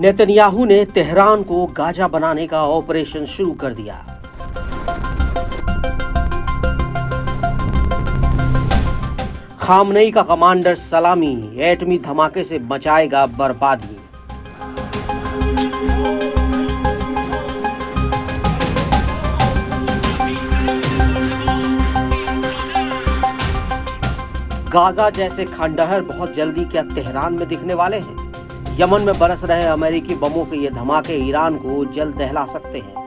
Netanyahu ने Tehran को Gaza बनाने का ऑपरेशन शुरू कर दिया। खामनेई का कमांडर सलामी एटमी धमाके से बचाएगा बर्बादी। गाजा जैसे खंडहर बहुत जल्दी क्या तेहरान में दिखने वाले हैं? यमन में बरस रहे अमेरिकी बमों के ये धमाके ईरान को जल्द दहला सकते हैं।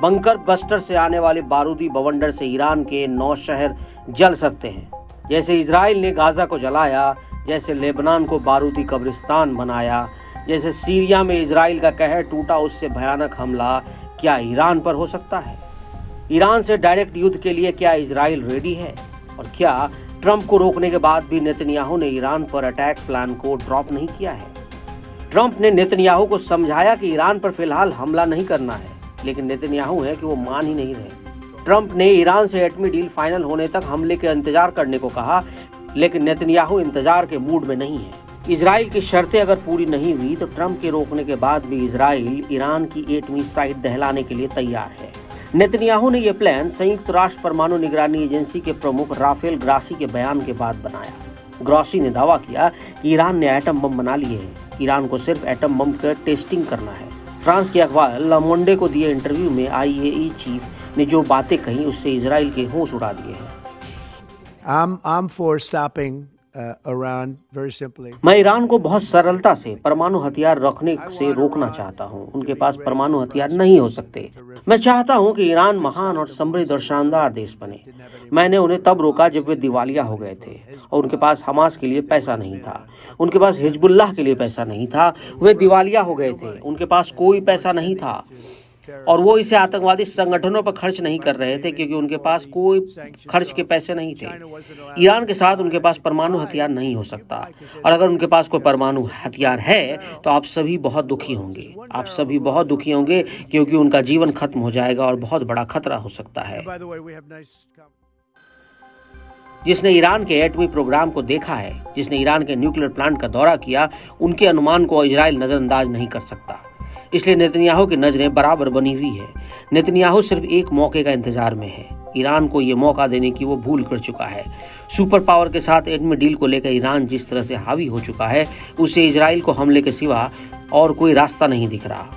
बंकर बस्टर से आने वाले बारूदी बवंडर से ईरान के 9 शहर जल सकते हैं। जैसे इजराइल ने गाजा को जलाया, जैसे लेबनान को बारूदी कब्रिस्तान बनाया, जैसे सीरिया में इजराइल का कहर टूटा, उससे भयानक हमला क्या ईरान पर हो सकता है? ईरान से डायरेक्ट युद्ध के लिए क्या इजराइल रेडी है? और क्या ट्रंप को रोकने के बाद भी नेतन्याहू ने ईरान पर अटैक प्लान को ड्रॉप नहीं किया है? ट्रंप ने नेतन्याहू को समझाया कि ईरान पर फिलहाल हमला नहीं करना है, लेकिन नेतन्याहू है कि वो मान ही नहीं रहे। ट्रंप ने ईरान से एटमी डील फाइनल होने तक हमले के इंतजार करने को कहा, लेकिन नेतन्याहू इंतजार के मूड में नहीं है। इजराइल की शर्तें अगर पूरी नहीं हुई तो ट्रंप के रोकने के बाद भी इजराइल ईरान की एटमी साइट दहलाने के लिए तैयार है। नेतन्याहू ने यह प्लान संयुक्त राष्ट्र परमाणु निगरानी एजेंसी के प्रमुख राफेल ग्रासी के बयान के बाद बनाया। ग्रासी ने दावा किया कि ईरान ने एटम बम बना लिए हैं, ईरान को सिर्फ एटम बम का टेस्टिंग करना है। फ्रांस के अखबार ला मोंडे को दिए इंटरव्यू में आईएई चीफ ने जो बातें कही उससे इजराइल के होश उड़ा दिए हैं। I'm for stopping Iran very simply. मैं ईरान को बहुत सरलता से परमाणु हथियार रखने से रोकना चाहता हूं। उनके पास परमाणु हथियार नहीं हो सकते। मैं चाहता हूं कि ईरान महान और समृद्ध और शानदार देश बने। मैंने उन्हें तब रोका जब वे दिवालिया हो गए थे और उनके पास हमास के लिए पैसा नहीं था, उनके पास हिजबुल्लाह के लिए पैसा नहीं था। वे दिवालिया हो गए थे, उनके पास कोई पैसा नहीं था और वो इसे आतंकवादी संगठनों पर खर्च नहीं कर रहे थे क्योंकि उनके पास कोई खर्च के पैसे नहीं थे। ईरान के साथ उनके पास परमाणु हथियार नहीं हो सकता, और अगर उनके पास कोई परमाणु हथियार है तो आप सभी बहुत दुखी होंगे। आप सभी बहुत दुखी होंगे क्योंकि उनका जीवन खत्म हो जाएगा और बहुत बड़ा खतरा हो सकता है। जिसने ईरान के एटमी प्रोग्राम को देखा है, जिसने ईरान के न्यूक्लियर प्लांट का दौरा किया, उनके अनुमान को इजराइल नजरअंदाज नहीं कर सकता। इसलिए नेतन्याहू की नजरें बराबर बनी हुई है। नेतन्याहू सिर्फ एक मौके का इंतजार में है। ईरान को ये मौका देने की वो भूल कर चुका है। सुपर पावर के साथ एटमी डील को लेकर ईरान जिस तरह से हावी हो चुका है, उससे इजराइल को हमले के सिवा और कोई रास्ता नहीं दिख रहा।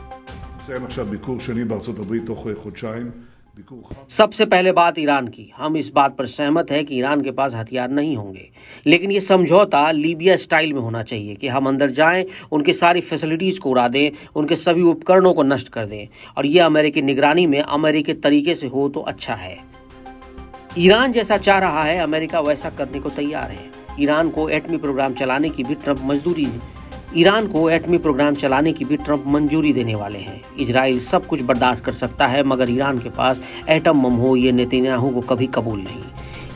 सबसे पहले बात ईरान की। हम इस बात पर सहमत हैं कि ईरान के पास हथियार नहीं होंगे, लेकिन ये समझौता लीबिया स्टाइल में होना चाहिए कि हम अंदर जाएं, उनकी सारी फैसिलिटीज को उड़ा दें, उनके सभी उपकरणों को नष्ट कर दें, और ये अमेरिकी निगरानी में अमेरिकी तरीके से हो तो अच्छा है। ईरान जैसा चाह रहा है, अमेरिका वैसा करने को तैयार है। ईरान को एटमी प्रोग्राम चलाने की भी ट्रंप मंजूरी देने वाले हैं। इजराइल सब कुछ बर्दाश्त कर सकता है, मगर ईरान के पास एटम बम हो ये नेतन्याहू को कभी कबूल नहीं।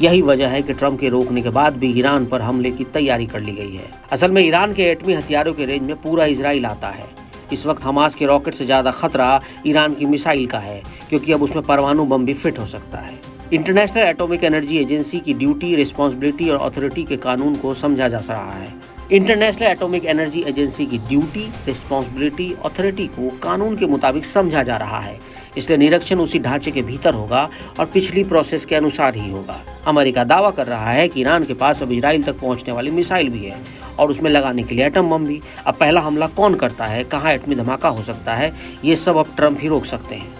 यही वजह है कि ट्रंप के रोकने के बाद भी ईरान पर हमले की तैयारी कर ली गई है। असल में ईरान के एटमी हथियारों के रेंज में पूरा इजराइल आता है। इस वक्त हमास के रॉकेट से ज्यादा खतरा ईरान की मिसाइल का है, क्योंकि अब उसमें परमाणु बम भी फिट हो सकता है। इंटरनेशनल एटॉमिक एनर्जी एजेंसी की ड्यूटी, रिस्पॉन्सिबिलिटी और अथॉरिटी के कानून को समझा जा रहा है। इंटरनेशनल एटॉमिक एनर्जी एजेंसी की ड्यूटी, रिस्पॉन्सिबिलिटी, अथॉरिटी को कानून के मुताबिक समझा जा रहा है। इसलिए निरीक्षण उसी ढांचे के भीतर होगा और पिछली प्रोसेस के अनुसार ही होगा। अमेरिका दावा कर रहा है कि ईरान के पास अब इजराइल तक पहुंचने वाली मिसाइल भी है और उसमें लगाने के लिए एटम बम भी। अब पहला हमला कौन करता है, कहां एटमी धमाका हो सकता है, ये सब अब ट्रंप ही रोक सकते हैं।